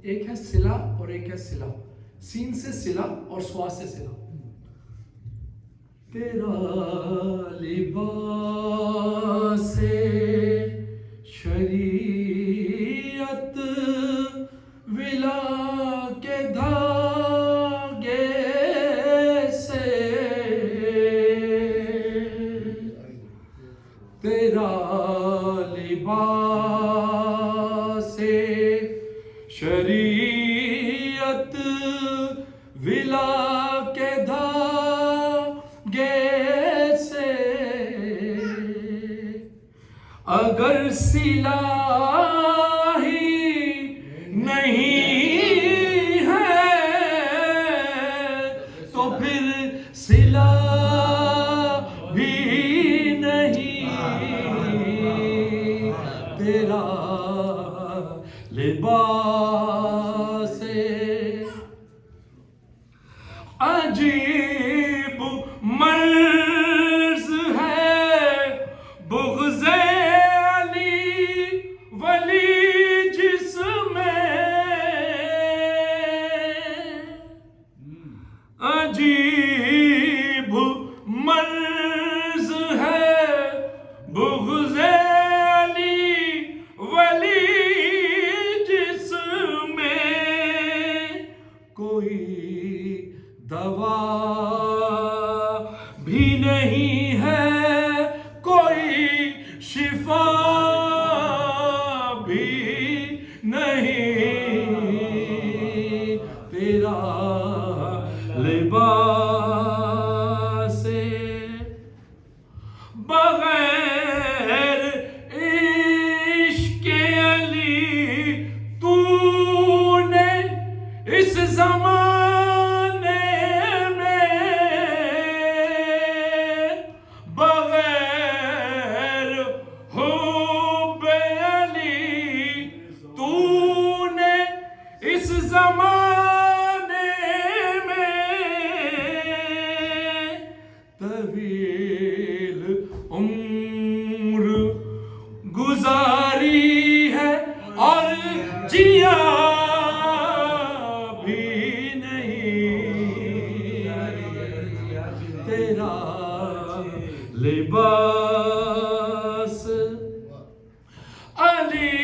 ایک ہے صلہ اور ایک ہے صلہ. سین سے صلہ اور سوا سے صلہ. تیرا لباس شریعت ولا کے دھاگے سے تیرا لباس شریعت ولا کے دھاگے سے اگر صلہ ہی نہیں ہے تو پھر صلہ بھی نہیں. تیرا لباس عجیب مرض ہے بغض علی ولی جس میں عجیب مرض ہے بغض علی ولی جس میں کوئی دوا بھی نہیں ہے کوئی شفا بھی نہیں. تیرا لباس بغیر عشق علی تو نے اس زمانے میں بغیر حب علی تو نے اس زمانے میں طویل عمر گزاری ہے اور جیا بھی نہیں. تیرا لباس علی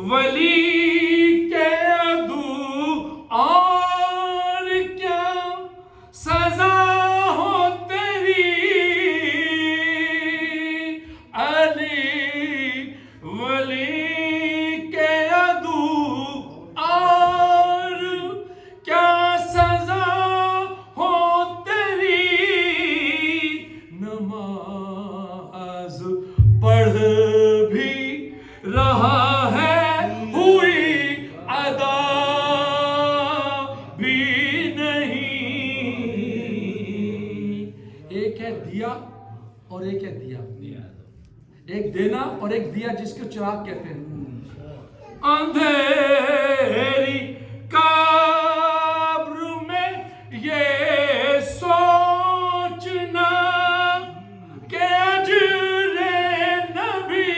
ولی کے عدو اور کیا سزا ہو تیری. علی ولی کے عدو اور کیا سزا ہو تیری. نماز پڑھ بھی رہا ہے ہوئی ادا بھی نہیں. ایک ہے دیا اور ایک ہے دیا. ایک دینا اور ایک دیا جس کو چراغ کہتے ہیں. اندھیری قبر میں یہ سوچنا کہ اجر نبی.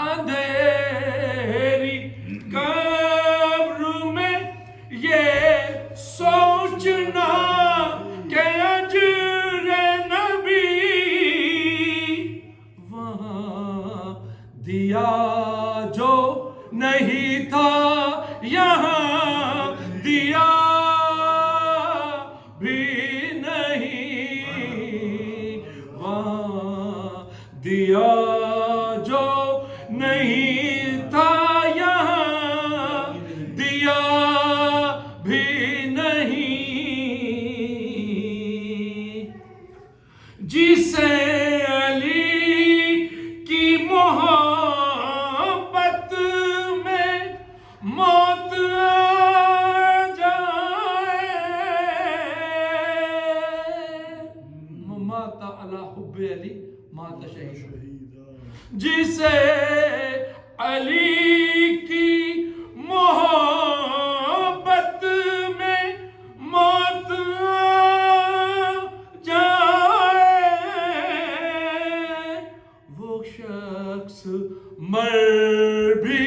اندھیری قبر میں یہ سوچنا کہ اجر نبی وہاں دیا جو نہیں تھا یہاں دیا بھی نہیں. وہاں دیا جو نہیں تھا یہاں دیا بھی نہیں. جسے علی کی محبت میں موت آ جائے مات علی حب علی مات شہید. جسے علی کی محبت میں موت آ جائے وہ شخص مر بھی